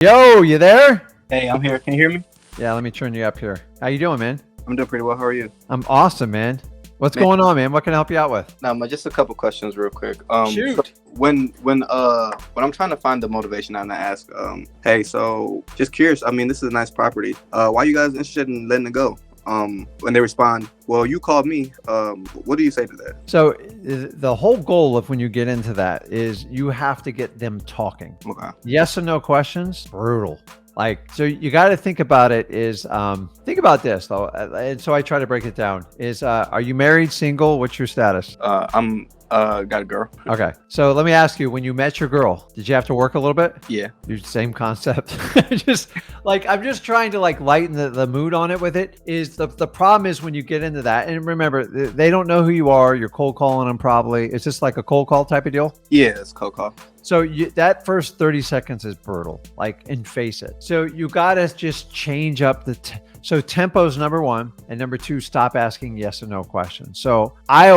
Yo, you there? Hey, I'm here. Can you hear me? Yeah, let me turn you up here. How you doing, man? I'm doing pretty well. How are you? I'm awesome, man. What's Man, going on, man? What can I help you out with? now, just a couple questions real quick. So Shoot. when I'm trying to find the motivation, I'm gonna ask, hey, so just curious. I mean, this is a nice property. Why you guys interested in letting it go? When they respond, well, you called me. What do you say to that? So the whole goal of when you get into that is you have to get them talking. Okay. Yes or no questions, brutal. So you got to think about it is, think about this though. And so I try to break it down is, are you married, single? What's your status? I'm got a girl. Okay. So let me ask you, when you met your girl, did you have to work a little bit? Yeah. Same concept. I'm just trying to lighten the mood on it with it. Is the problem is when you get into that, and remember, they don't know who you are. You're cold calling them probably. It's just like a cold call type of deal. Yeah, it's cold call. So that first 30 seconds is brutal, and face it. So you got to just change up so tempo's number one, and number two, stop asking yes or no questions. So my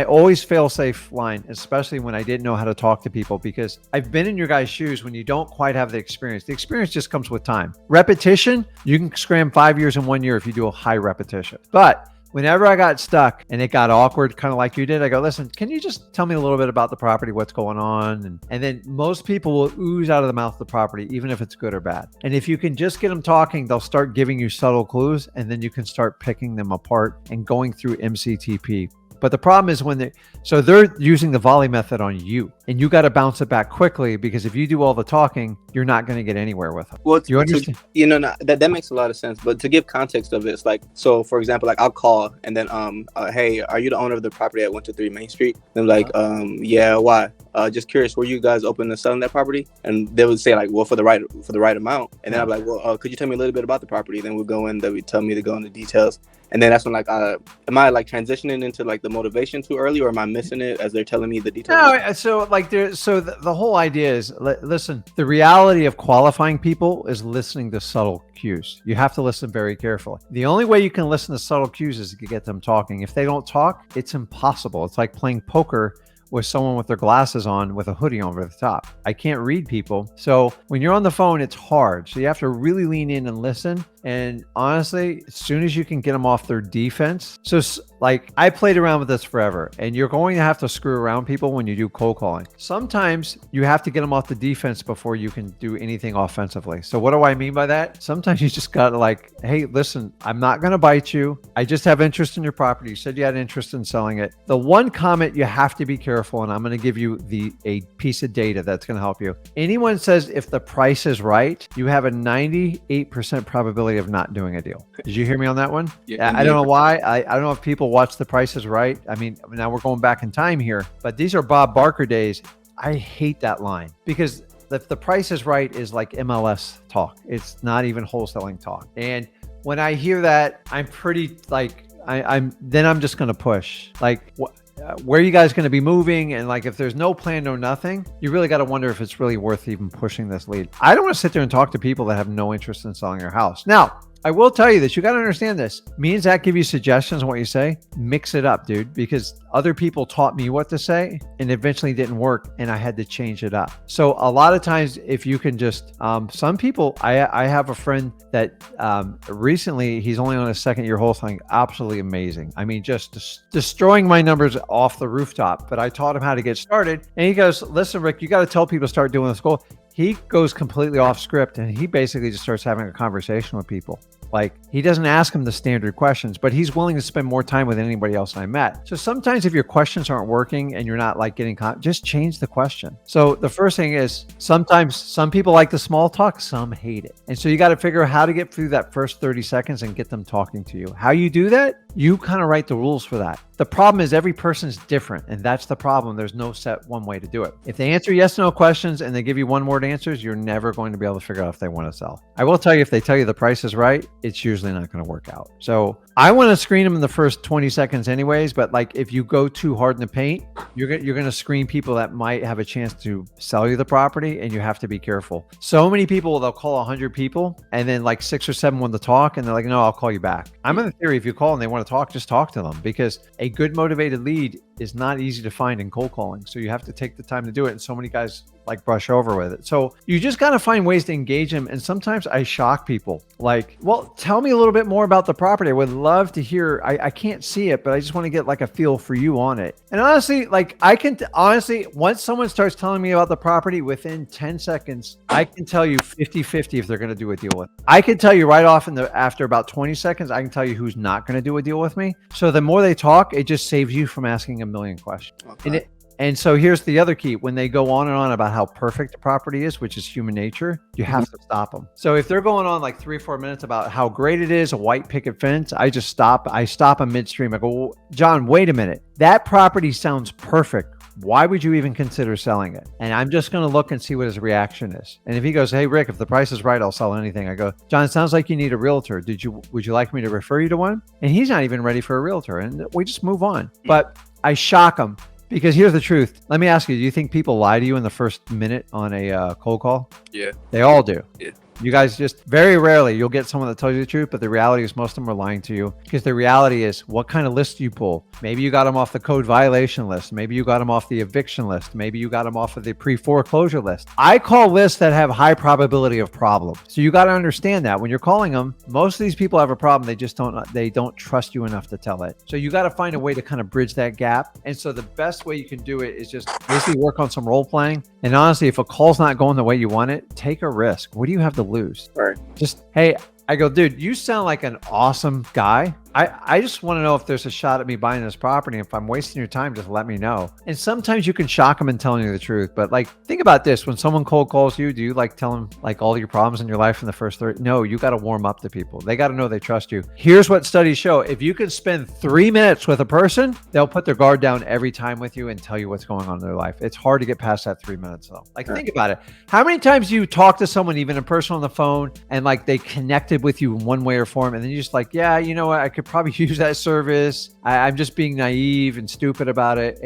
always fail safe line, especially when I didn't know how to talk to people, because I've been in your guys' shoes when you don't quite have the experience. The experience just comes with time. Repetition, you can scram 5 years in 1 year if you do a high repetition. But whenever I got stuck and it got awkward, kind of like you did, I go, listen, can you just tell me a little bit about the property, what's going on? And then most people will ooze out of the mouth of the property, even if it's good or bad. And if you can just get them talking, they'll start giving you subtle clues, and then you can start picking them apart and going through MCTP. But the problem is they're using the volley method on you, and you got to bounce it back quickly, because if you do all the talking, you're not going to get anywhere with them. Well, you understand? That makes a lot of sense. But to give context of it, it's like, so for example, I'll call and then, hey, are you the owner of the property at 123 Main Street? And I'm like, yeah, why? Just curious, were you guys open to selling that property? And they would say well, for the right amount. And then I'm like, well, could you tell me a little bit about the property? Then we'll go in, they would tell me to go into details. And then that's when am I transitioning into the motivation too early, or am I missing it as they're telling me the details? No, so the whole idea is, listen, the reality of qualifying people is listening to subtle cues. You have to listen very carefully. The only way you can listen to subtle cues is to get them talking. If they don't talk, it's impossible. It's like playing poker with someone with their glasses on with a hoodie over the top. I can't read people. So when you're on the phone, it's hard. So you have to really lean in and listen. And honestly, as soon as you can get them off their defense. So I played around with this forever, and you're going to have to screw around people when you do cold calling. Sometimes you have to get them off the defense before you can do anything offensively. So what do I mean by that? Sometimes you just got to hey, listen, I'm not going to bite you. I just have interest in your property. You said you had interest in selling it. The one comment you have to be careful, and I'm going to give you a piece of data that's going to help you. Anyone says if the price is right, you have a 98% probability of not doing a deal. Did you hear me on that one? Yeah, I don't know why. I don't know if people watch The Price is Right. I mean, now we're going back in time here, but these are Bob Barker days. I hate that line, because the Price is Right is like MLS talk. It's not even wholesaling talk. And when I hear that, I'm pretty I'm just going to push. Where are you guys going to be moving? And if there's no plan, no nothing, you really got to wonder if it's really worth even pushing this lead. I don't want to sit there and talk to people that have no interest in selling their house. Now, I will tell you this. You got to understand this. Me and Zach give you suggestions on what you say. Mix it up, dude, because other people taught me what to say and eventually didn't work, and I had to change it up. So a lot of times, if you can just, some people, I have a friend that recently, he's only on his second year wholesaling, absolutely amazing. I mean, just destroying my numbers off the rooftop, but I taught him how to get started. And he goes, listen, Rick, you got to tell people to start doing this goal. He goes completely off script, and he basically just starts having a conversation with people. He doesn't ask them the standard questions, but he's willing to spend more time with anybody else I met. So sometimes if your questions aren't working and you're not getting, just change the question. So the first thing is, sometimes some people like the small talk, some hate it. And so you got to figure out how to get through that first 30 seconds and get them talking to you. How you do that? You kind of write the rules for that. The problem is every person's different, and that's the problem. There's no set one way to do it. If they answer yes, no questions and they give you one word answers, you're never going to be able to figure out if they want to sell. I will tell you, if they tell you the price is right, it's usually not going to work out. So I want to screen them in the first 20 seconds anyways, but if you go too hard in the paint, you're going to screen people that might have a chance to sell you the property, and you have to be careful. So many people, they'll call 100 people, and then 6 or 7 want to talk, and they're like, no, I'll call you back. I'm in the theory, if you call and they want to talk, just talk to them, because a good motivated lead is not easy to find in cold calling. So you have to take the time to do it. And so many guys like brush over with it. So you just got to find ways to engage them. And sometimes I shock people like, well, tell me a little bit more about the property. I would love to hear, I can't see it, but I just want to get like a feel for you on it. And honestly, like honestly, once someone starts telling me about the property within 10 seconds, I can tell you 50-50 if they're going to do a deal with. I can tell you right off after about 20 seconds, I can tell you who's not going to do a deal with me. So the more they talk, it just saves you from asking a million questions. Okay. And so here's the other key. When they go on and on about how perfect the property is, which is human nature, you have to stop them. So if they're going on like 3 or 4 minutes about how great it is, a white picket fence, I just stop. I stop them midstream. I go, John, wait a minute. That property sounds perfect. Why would you even consider selling it? And I'm just going to look and see what his reaction is. And if he goes, hey, Rick, if the price is right, I'll sell anything. I go, John, it sounds like you need a realtor. Would you like me to refer you to one? And he's not even ready for a realtor. And we just move on. But I shock him. Because here's the truth. Let me ask you, do you think people lie to you in the first minute on a cold call? Yeah. They all do. Yeah. You guys just very rarely you'll get someone that tells you the truth, but the reality is most of them are lying to you because the reality is what kind of list do you pull? Maybe you got them off the code violation list. Maybe you got them off the eviction list. Maybe you got them off of the pre-foreclosure list. I call lists that have high probability of problem. So you got to understand that when you're calling them, most of these people have a problem. They don't trust you enough to tell it. So you got to find a way to kind of bridge that gap. And so the best way you can do it is just basically work on some role playing. And honestly, if a call's not going the way you want it, take a risk. What do you have to lose? Right. Just, hey, I go, dude, you sound like an awesome guy. I just want to know if there's a shot at me buying this property. If I'm wasting your time, just let me know. And sometimes you can shock them in telling you the truth. But like, think about this. When someone cold calls you, do you like tell them like all your problems in your life in the first 30? No, you got to warm up to people. They got to know they trust you. Here's what studies show. If you can spend 3 minutes with a person, they'll put their guard down every time with you and tell you what's going on in their life. It's hard to get past that 3 minutes though. Like, think about it. How many times do you talk to someone, even in person on the phone, and like they connected with you in one way or form, and then you're just like, yeah, you know what? I could probably use that service. I'm just being naive and stupid about it.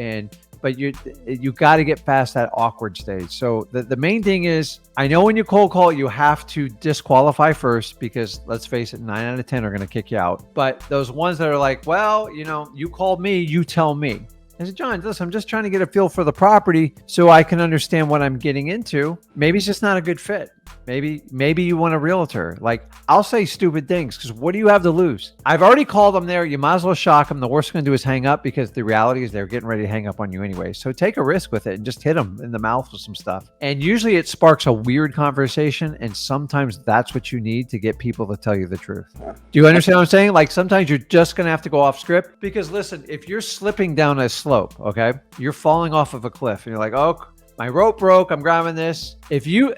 But you got to get past that awkward stage. So the main thing is, I know when you cold call, you have to disqualify first because let's face it, 9 out of 10 are going to kick you out. But those ones that are like, well, you know, you called me, you tell me. I said, John, listen, I'm just trying to get a feel for the property so I can understand what I'm getting into. Maybe it's just not a good fit. Maybe you want a realtor. Like, I'll say stupid things because what do you have to lose? I've already called them there. You might as well shock them. The worst they're going to do is hang up because the reality is they're getting ready to hang up on you anyway. So take a risk with it and just hit them in the mouth with some stuff. And usually it sparks a weird conversation. And sometimes that's what you need to get people to tell you the truth. Do you understand what I'm saying? Like sometimes you're just going to have to go off script because listen, if you're slipping down a slope, okay, you're falling off of a cliff and you're like, oh, my rope broke, I'm grabbing this. If you're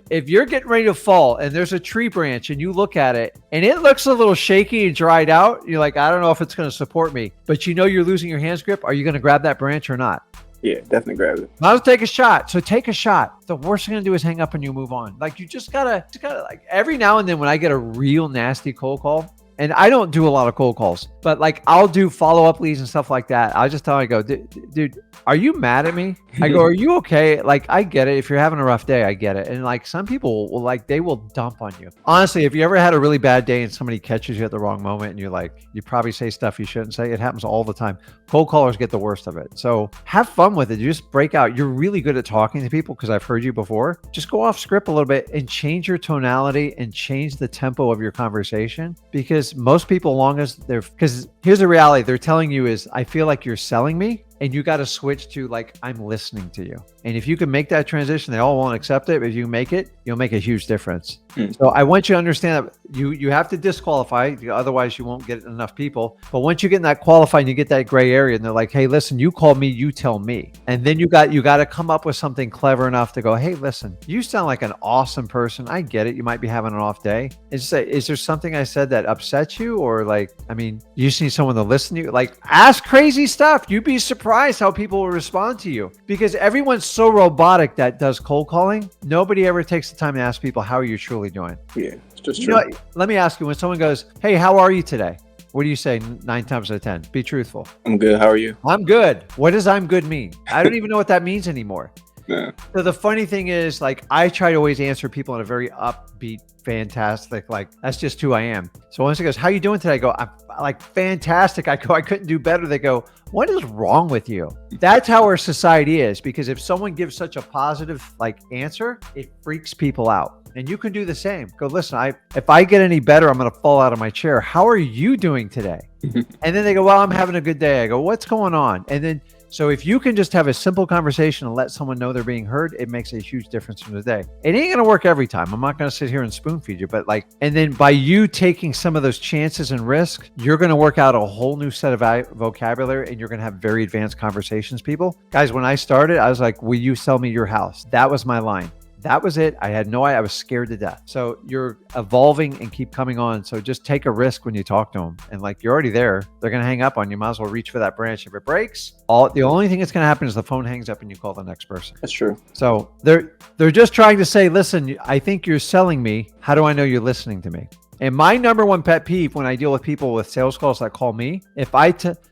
getting ready to fall and there's a tree branch and you look at it and it looks a little shaky and dried out, you're like, I don't know if it's going to support me, but you know you're losing your hands grip. Are you going to grab that branch or not? Yeah, definitely grab it. Might as well take a shot. So take a shot. The worst thing to do is hang up and you move on. Like you just gotta like every now and then when I get a real nasty cold call, and I don't do a lot of cold calls, but like I'll do follow-up leads and stuff like that. I'll just tell him, I go, dude, are you mad at me? I go, are you okay? Like, I get it. If you're having a rough day, I get it. And like some people will like, they will dump on you. Honestly, if you ever had a really bad day and somebody catches you at the wrong moment and you're like, you probably say stuff you shouldn't say. It happens all the time. Cold callers get the worst of it. So have fun with it. You just break out. You're really good at talking to people because I've heard you before. Just go off script a little bit and change your tonality and change the tempo of your conversation because most people, long as because here's the reality they're telling you is, I feel like you're selling me. And you got to switch to like, I'm listening to you. And if you can make that transition, they all won't accept it. But if you make it, you'll make a huge difference. So I want you to understand that you have to disqualify. Otherwise, you won't get enough people. But once you get in that qualified and you get that gray area and they're like, hey, listen, you called me, you tell me. And then you got to come up with something clever enough to go, hey, listen, you sound like an awesome person. I get it. You might be having an off day. And just say, is there something I said that upsets you? Or like, I mean, you just need someone to listen to you. Like ask crazy stuff. You'd be surprised how people will respond to you because everyone's so robotic that does cold calling. Nobody ever takes the time to ask people, how are you truly doing? Yeah, it's just true. You know, let me ask you, when someone goes, hey, how are you today? What do you say 9 times out of 10? Be truthful. I'm good. How are you? I'm good. What does I'm good mean? I don't even know what that means anymore. Yeah. So the funny thing is, like, I try to always answer people in a very upbeat, fantastic, like, that's just who I am. So once he goes, how you doing today? I go, I'm like, fantastic. I go, I couldn't do better. They go, what is wrong with you? That's how our society is, because if someone gives such a positive like answer, it freaks people out. And you can do the same. Go, listen, if I get any better, I'm going to fall out of my chair. How are you doing today? And then they go, well, I'm having a good day. I go, what's going on? And then, so if you can just have a simple conversation and let someone know they're being heard, it makes a huge difference in the day. It ain't going to work every time. I'm not going to sit here and spoon feed you, but like, and then by you taking some of those chances and risks, you're going to work out a whole new set of vocabulary, and you're going to have very advanced conversations, people. Guys, when I started, I was like, will you sell me your house? That was my line. That was it. I had no idea. I was scared to death. So you're evolving and keep coming on. So just take a risk when you talk to them. And like, you're already there. They're going to hang up on you. Might as well reach for that branch. If it breaks, the only thing that's going to happen is the phone hangs up and you call the next person. That's true. So they're just trying to say, listen, I think you're selling me. How do I know you're listening to me? And my number one pet peeve when I deal with people with sales calls that call me,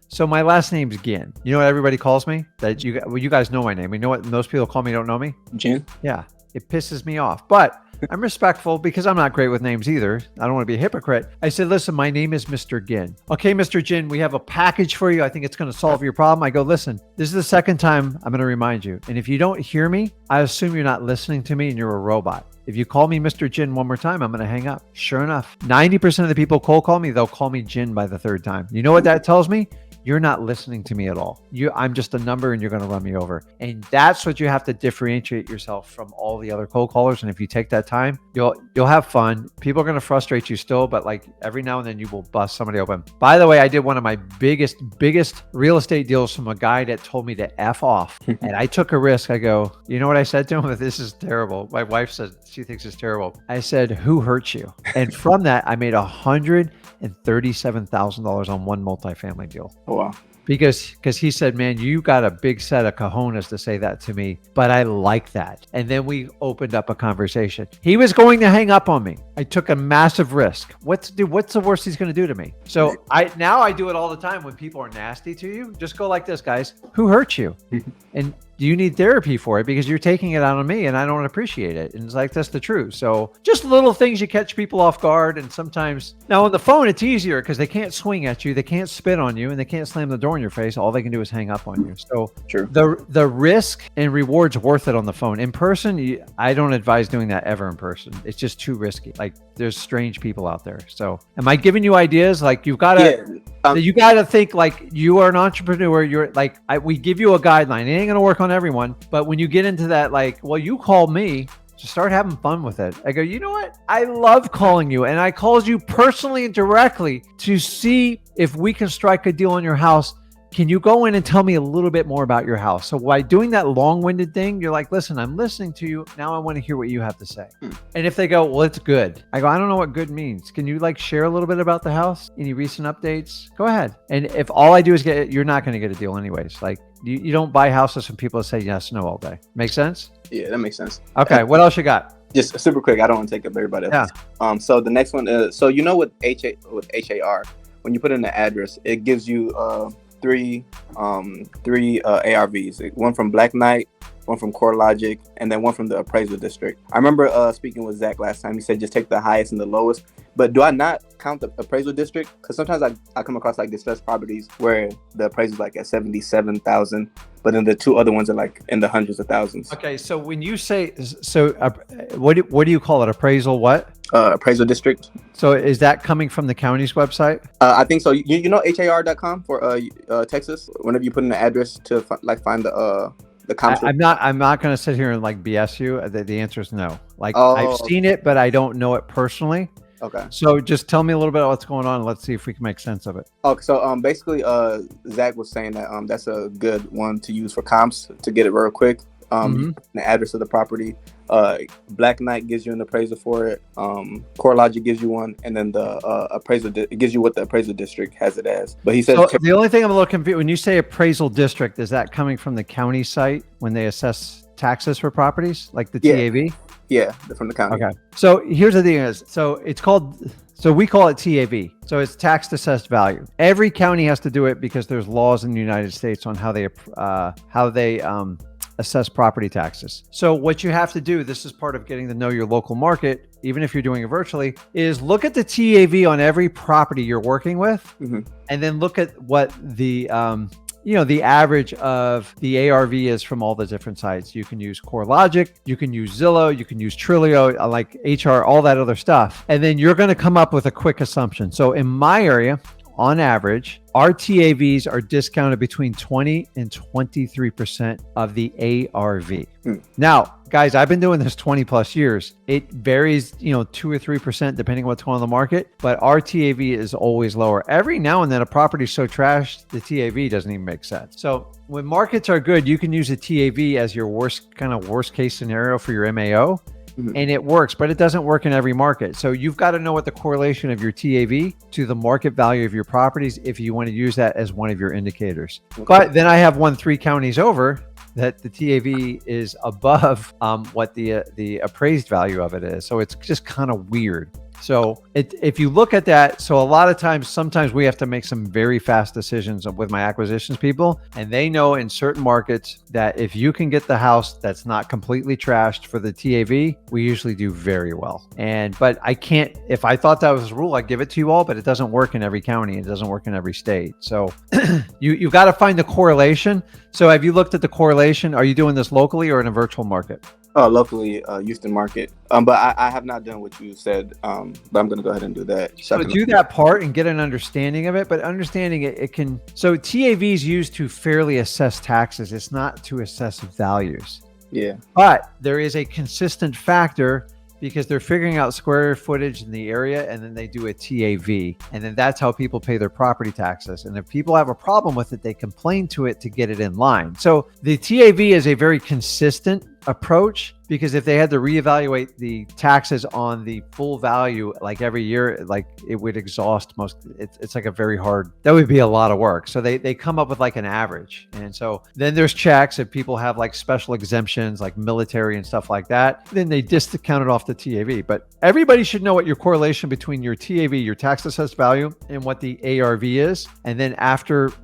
so my last name's Gin. You know what everybody calls me? You guys know my name. You know what most people call me don't know me? Gin? Yeah. It pisses me off, but I'm respectful because I'm not great with names either. I don't want to be a hypocrite. I said, listen, my name is Mr. Gin. Okay, Mr. Gin, we have a package for you. I think it's going to solve your problem. I go, listen, this is the second time I'm going to remind you. And if you don't hear me, I assume you're not listening to me and you're a robot. If you call me Mr. Gin one more time, I'm going to hang up. Sure enough, 90% of the people cold call me, they'll call me Gin by the third time. You know what that tells me? You're not listening to me at all. I'm just a number and you're going to run me over. And that's what you have to differentiate yourself from all the other cold callers. And if you take that time, you'll have fun. People are going to frustrate you still, but like every now and then you will bust somebody open. By the way, I did one of my biggest real estate deals from a guy that told me to F off. And I took a risk. I go, you know what I said to him? This is terrible. My wife said she thinks it's terrible. I said, who hurt you? And from that, I made $137,000 on one multifamily deal. Oh, wow. Because he said, man, you got a big set of cojones to say that to me, but I like that. And then we opened up a conversation. He was going to hang up on me. I took a massive risk. What's the worst he's going to do to me? So I do it all the time when people are nasty to you. Just go like this, guys. Who hurt you? And you need therapy for it because you're taking it out on me and I don't appreciate it. And it's like, that's the truth. So just little things you catch people off guard. And sometimes now on the phone, it's easier because they can't swing at you. They can't spit on you and they can't slam the door in your face. All they can do is hang up on you. So true. The risk and reward's worth it on the phone. In person, I don't advise doing that ever in person. It's just too risky. Like there's strange people out there. So am I giving you ideas? Like you've got to, you got to think like you are an entrepreneur. You're like, we give you a guideline. It ain't going to work on everyone. But when you get into that, like, well, you call me, just start having fun with it. I go, you know what? I love calling you. And I called you personally and directly to see if we can strike a deal on your house. Can you go in and tell me a little bit more about your house? So by doing that long-winded thing, you're like, listen, I'm listening to you. Now I want to hear what you have to say. And if they go, well, it's good. I go, I don't know what good means. Can you like share a little bit about the house? Any recent updates? Go ahead. And if all I do is you're not going to get a deal anyways. Like you don't buy houses from people that say yes, no all day. Make sense? Yeah, that makes sense. Okay. What else you got? Just super quick. I don't want to take up everybody else. Yeah. So the next one is, so you know with HAR, when you put in the address, it gives you three ARVs, one from Black Knight, one from CoreLogic, and then one from the appraisal district. I remember speaking with Zach last time. He said just take the highest and the lowest. But do I not count the appraisal district? Because sometimes I come across like distressed properties where the appraisal is like at 77,000, but then the two other ones are like in the hundreds of thousands. Okay, so when you say what do you call it? Appraisal what? Appraisal district. So is that coming from the county's website? I think so. You know HAR.com for Texas. Whenever you put in the address to find the comp. I'm not going to sit here and like BS you. The answer is no. Like I've seen it, but I don't know it personally. Okay. So just tell me a little bit about what's going on and let's see if we can make sense of it. Okay. So basically Zach was saying that that's a good one to use for comps to get it real quick. The address of the property. Black Knight gives you an appraisal for it. CoreLogic gives you one, and then the appraisal it gives you what the appraisal district has it as. But he says the only thing I'm a little confused when you say appraisal district, is that coming from the county site when they assess taxes for properties like the TAV? Yeah, from the county. Okay. So here's the thing is, so we call it TAV. So it's tax assessed value. Every county has to do it because there's laws in the United States on how they assess property taxes. So what you have to do, this is part of getting to know your local market, even if you're doing it virtually, is look at the TAV on every property you're working with, and then look at what the the average of the ARV is from all the different sites. You can use CoreLogic, you can use Zillow, you can use Trilio, like HR, all that other stuff. And then you're going to come up with a quick assumption. So in my area, on average, our TAVs are discounted between 20 and 23% of the ARV. Now, guys, I've been doing this 20 plus years. It varies, 2 or 3% depending on what's going on in the market, but our TAV is always lower. Every now and then a property is so trashed, the TAV doesn't even make sense. So when markets are good, you can use a TAV as your worst case scenario for your MAO. And it works, but it doesn't work in every market. So you've got to know what the correlation of your TAV to the market value of your properties if you want to use that as one of your indicators. Okay. But then I have one 3 counties over that the TAV is above what the appraised value of it is. So it's just kind of weird. So if you look at that, so a lot of times, sometimes we have to make some very fast decisions with my acquisitions people, and they know in certain markets that if you can get the house that's not completely trashed for the TAV, we usually do very well. But I can't, if I thought that was a rule, I'd give it to you all, but it doesn't work in every county. It doesn't work in every state. So you've got to find the correlation. So have you looked at the correlation? Are you doing this locally or in a virtual market? Locally, Houston market. But I have not done what you said. But I'm going to go ahead and do that. So do that part and get an understanding of it. But understanding it can. So TAV is used to fairly assess taxes. It's not to assess values. Yeah. But there is a consistent factor because they're figuring out square footage in the area, and then they do a TAV, and then that's how people pay their property taxes. And if people have a problem with it, they complain to it to get it in line. So the TAV is a very consistent approach, because if they had to reevaluate the taxes on the full value like every year, like it would exhaust it's like a very hard, that would be a lot of work. So they come up with like an average. And so then there's checks if people have like special exemptions like military and stuff like that, then they discount it off the TAV. But everybody should know what your correlation between your TAV, your tax assessed value, and what the ARV is. And then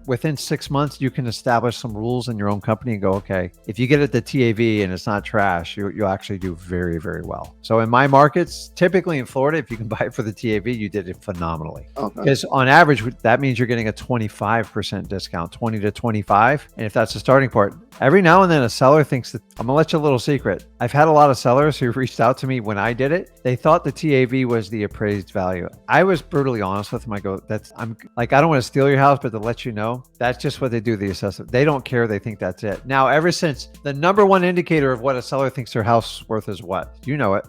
within 6 months, you can establish some rules in your own company and go, okay, if you get it the TAV and it's not trash, you'll actually do very, very well. So in my markets, typically in Florida, if you can buy it for the TAV, you did it phenomenally. Okay. Because on average, that means you're getting a 25% discount, 20 to 25. And if that's the starting part, every now and then a seller thinks that, I'm gonna let you a little secret. I've had a lot of sellers who reached out to me when I did it. They thought the TAV was the appraised value. I was brutally honest with them. I go, I'm like, I don't want to steal your house, but to let you know, that's just what they do, the assessment. They don't care. They think that's it. Now, ever since the number one indicator of what a seller thinks their house is worth is what? You know it.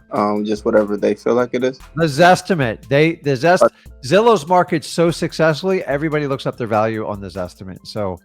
Just whatever they feel like it is. The Zestimate. Zillow's markets so successfully, everybody looks up their value on the Zestimate. So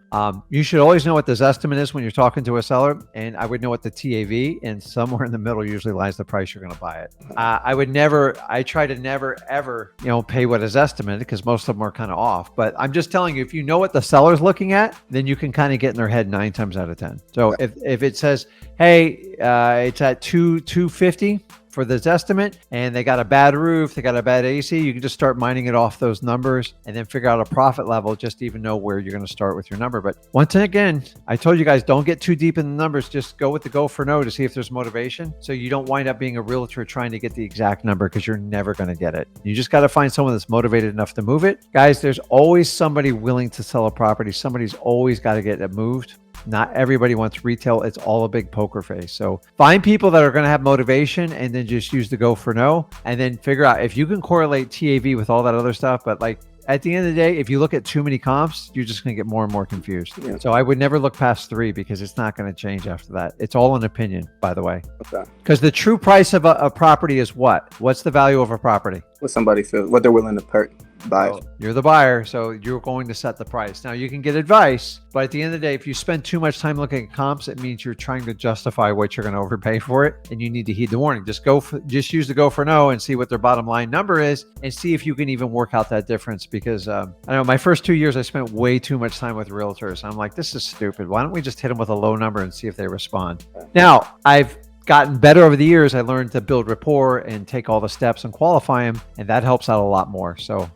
you should always know what the Zestimate is when you're talking to a seller, and I would know what the TAV, and somewhere in the middle usually lies the price you're going to buy it. I try to never ever pay what is estimated, because most of them are kind of off. But I'm just telling you, if you know what the seller's looking at, then you can kind of get in their head 9 times out of 10. So if it says, hey, it's at 250 for this estimate, and they got a bad roof, they got a bad AC, you can just start mining it off those numbers and then figure out a profit level just to even know where you're going to start with your number. But once again, I told you guys, don't get too deep in the numbers. Just go with the go for no to see if there's motivation, so you don't wind up being a realtor trying to get the exact number, because you're never going to get it. You just got to find someone that's motivated enough to move it. Guys, there's always somebody willing to sell a property. Somebody's always got to get it moved. Not everybody wants retail. It's all a big poker face. So find people that are going to have motivation, and then just use the go for no, and then figure out if you can correlate TAV with all that other stuff. But like at the end of the day, if you look at too many comps, you're just going to get more and more confused. Yeah. So I would never look past 3, because it's not going to change after that. It's all an opinion, by the way. Okay. Because the true price of a property is what? What's the value of a property? What somebody feels, what they're willing to buy. So you're the buyer, so you're going to set the price. Now you can get advice, but at the end of the day, if you spend too much time looking at comps, it means you're trying to justify what you're going to overpay for it, and you need to heed the warning. Just use the go for no and see what their bottom line number is, and see if you can even work out that difference. Because I know my first 2 years, I spent way too much time with realtors. I'm like, this is stupid. Why don't we just hit them with a low number and see if they respond? Now I've gotten better over the years. I learned to build rapport and take all the steps and qualify them, and that helps out a lot more. So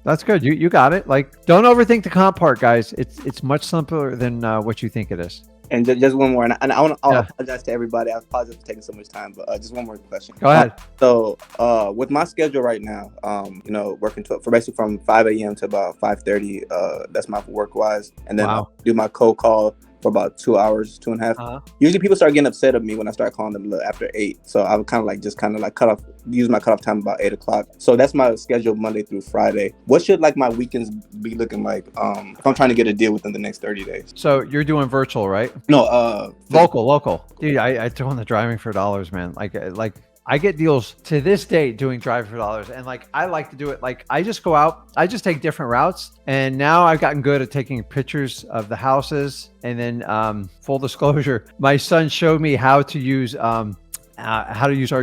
that's good. You got it. Like, don't overthink the comp part, guys. It's much simpler than what you think it is. And just one more, and I'll Yeah, apologize to everybody. I apologize for taking so much time, but just one more question. go ahead. So, with my schedule right now, working for basically from 5 a.m. to about 5:30. That's my work wise, and then Wow. do my cold call for about 2 hours, 2.5. Uh-huh. Usually, people start getting upset at me when I start calling them after 8. So I would kind of like use my cutoff time about 8 o'clock. So that's my schedule Monday through Friday. What should like my weekends be looking like? If I'm trying to get a deal within the next 30 days. So you're doing virtual, right? No, Local. Dude, I throw in the driving for dollars, man. Like I get deals to this day doing driving for dollars. And like, I like to do it. Like I just go out, I just take different routes. And now I've gotten good at taking pictures of the houses. And then full disclosure, my son showed me how to use our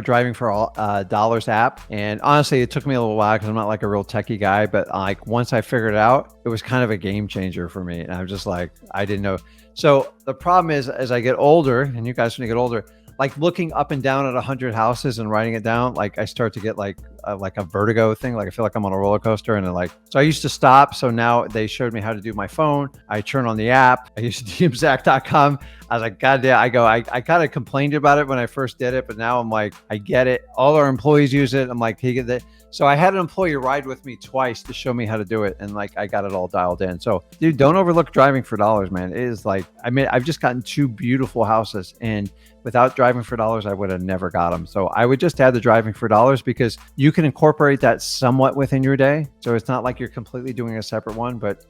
driving for all dollars app. And honestly, it took me a little while because I'm not like a real techie guy, but like once I figured it out, it was kind of a game changer for me. And I'm just like, I didn't know. So the problem is, as I get older, and you guys, when you get older, like looking up and down at 100 houses and writing it down, like I start to get like a vertigo thing. Like I feel like I'm on a roller coaster, and so I used to stop. So now they showed me how to do my phone. I turn on the app. I used DMZack.com. I was like, God damn, I kind of complained about it when I first did it, but now I'm like, I get it. All our employees use it. I'm like, he get that. So I had an employee ride with me twice to show me how to do it. And like, I got it all dialed in. So dude, don't overlook driving for dollars, man. It is like, I mean, I've just gotten 2 beautiful houses, and without driving for dollars, I would have never got them. So I would just add the driving for dollars because you can incorporate that somewhat within your day. So it's not like you're completely doing a separate one, but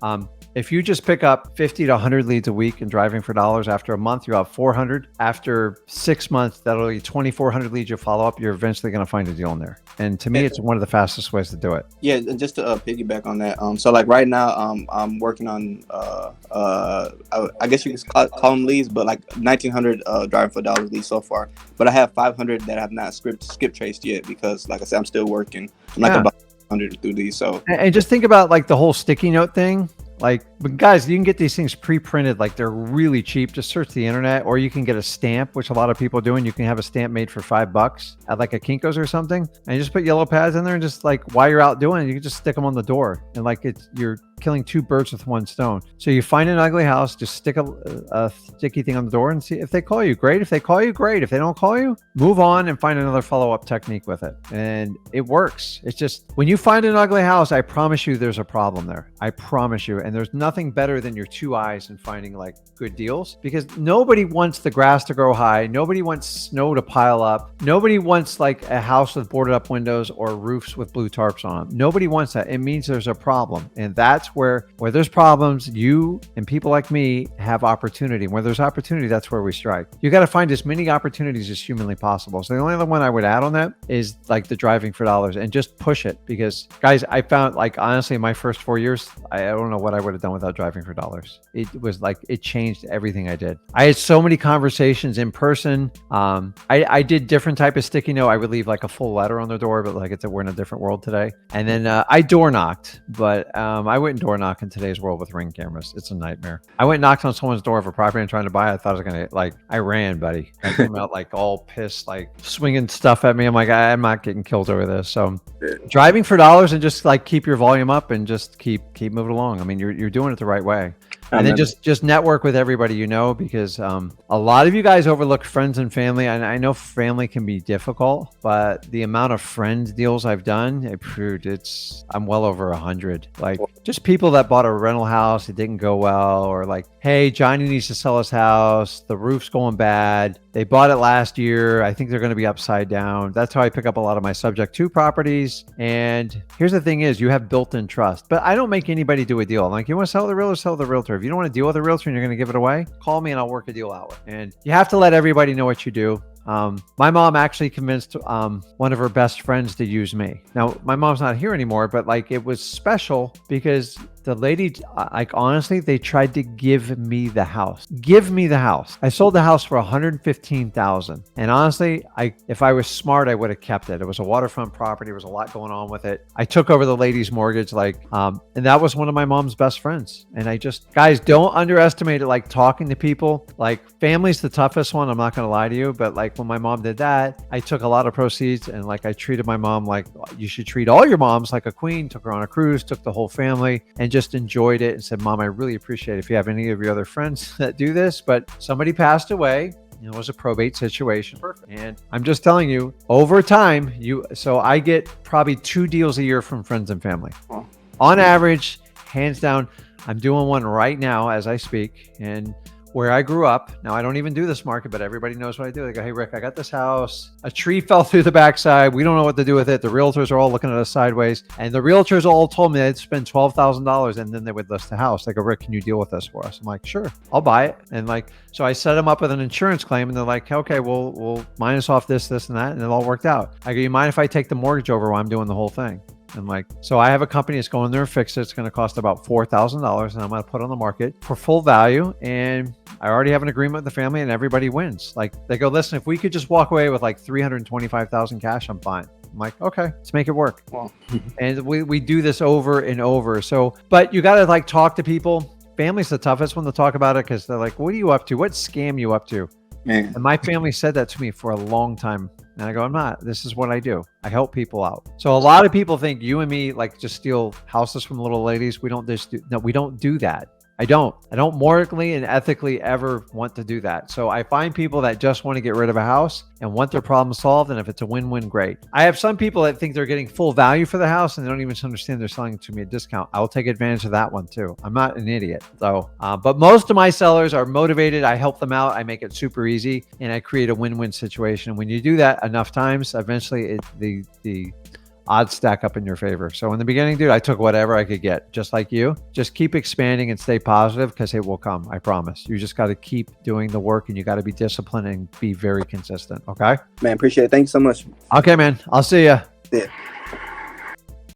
if you just pick up 50 to 100 leads a week and driving for dollars, after a month, you have 400. After 6 months, that'll be 2,400 leads you follow up. You're eventually going to find a deal in there. And to me, it's one of the fastest ways to do it. Yeah, and just to piggyback on that. So like right now, I'm working on, I guess you can call them leads, but like 1,900 driving for dollars leads so far. But I have 500 that have not skip traced yet because, like I said, I'm still working. I'm like about 100 through these. So and just think about like the whole sticky note thing. Like, but guys, you can get these things pre-printed. Like they're really cheap. Just search the internet, or you can get a stamp, which a lot of people do, and you can have a stamp made for $5 at like a Kinko's or something. And you just put yellow pads in there, and just like while you're out doing it, you can just stick them on the door, and like you're killing 2 birds with 1 stone. So you find an ugly house, just stick a sticky thing on the door and see if they call you. Great. If they call you, great. If they don't call you, move on and find another follow-up technique with it. And it works. It's just when you find an ugly house, I promise you there's a problem there. I promise you. And there's nothing better than your 2 eyes and finding like good deals, because nobody wants the grass to grow high. Nobody wants snow to pile up. Nobody wants like a house with boarded up windows or roofs with blue tarps on them. Nobody wants that. It means there's a problem. And that's where there's problems, you and people like me have opportunity. Where there's opportunity, that's where we strike. You got to find as many opportunities as humanly possible. So the only other one I would add on that is like the driving for dollars, and just push it. Because guys, I found like honestly, my first 4 years, I don't know what I would have done without driving for dollars. It was like, it changed everything I did. I had so many conversations in person. I did different type of sticky note. I would leave like a full letter on their door, but like we're in a different world today. And then I door knocked, but I wouldn't door knock in today's world with Ring cameras. It's a nightmare. I went and knocked on someone's door of a property I'm trying to buy. I thought I was gonna I ran, buddy. I came out like all pissed, like swinging stuff at me. I'm like, I'm not getting killed over this. So driving for dollars, and just like keep your volume up and just keep moving along. I mean, you're doing it the right way. And then just network with everybody, because a lot of you guys overlook friends and family. And I know family can be difficult, but the amount of friends deals I've done, I'm well over 100. Like just people that bought a rental house, it didn't go well, or like, hey, Johnny needs to sell his house. The roof's going bad. They bought it last year. I think they're going to be upside down. That's how I pick up a lot of my subject to properties. And here's the thing is, you have built-in trust, but I don't make anybody do a deal. I'm like, you want to sell the realtor, sell the realtor. If you don't want to deal with a realtor and you're going to give it away, call me and I'll work a deal out. And you have to let everybody know what you do. My mom actually convinced one of her best friends to use me. Now, my mom's not here anymore, but like it was special because the lady, like honestly, they tried to give me the house. Give me the house. I sold the house for $115,000. And honestly, if I was smart, I would have kept it. It was a waterfront property. There was a lot going on with it. I took over the lady's mortgage, and that was one of my mom's best friends. And guys, don't underestimate it. Like talking to people, like family's the toughest one. I'm not going to lie to you, but like when my mom did that, I took a lot of proceeds and like I treated my mom like you should treat all your moms like a queen, took her on a cruise, took the whole family, and just enjoyed it and said, Mom, I really appreciate it if you have any of your other friends that do this, but somebody passed away. It was a probate situation. Perfect. And I'm just telling you, over time, so I get probably 2 deals a year from friends and family. Oh. On average, hands down, I'm doing one right now as I speak. And where I grew up, now I don't even do this market, but everybody knows what I do. They go, hey, Rick, I got this house. A tree fell through the backside. We don't know what to do with it. The realtors are all looking at us sideways. And the realtors all told me they'd spend $12,000 and then they would list the house. They go, Rick, can you deal with this for us? I'm like, sure, I'll buy it. And like, so I set them up with an insurance claim and they're like, okay, we'll minus off this, and that. And it all worked out. I go, you mind if I take the mortgage over while I'm doing the whole thing? I'm like, so I have a company that's going there and fix it. It's going to cost about $4,000 and I'm going to put it on the market for full value. And I already have an agreement with the family and everybody wins. Like they go, listen, if we could just walk away with like 325,000 cash, I'm fine. I'm like, okay, let's make it work. Wow. And we do this over and over. So, but you got to like talk to people. Family's the toughest one to talk about it because they're like, what are you up to? What scam you up to? Man. And my family said that to me for a long time. And I go, I'm not. This is what I do. I help people out. So a lot of people think you and me like just steal houses from little ladies. We don't we don't do that. I don't morally and ethically ever want to do that. So I find people that just want to get rid of a house and want their problem solved. And if it's a win-win, great. I have some people that think they're getting full value for the house and they don't even understand they're selling it to me at discount. I'll take advantage of that one too. I'm not an idiot. So, but most of my sellers are motivated. I help them out. I make it super easy and I create a win-win situation. When you do that enough times, eventually the odds stack up in your favor. So in the beginning, dude, I took whatever I could get, just like you. Just keep expanding and stay positive because it will come. I promise. You just got to keep doing the work and you got to be disciplined and be very consistent. Okay. Man, appreciate it. Thank you so much. Okay, man. I'll see you. Yeah.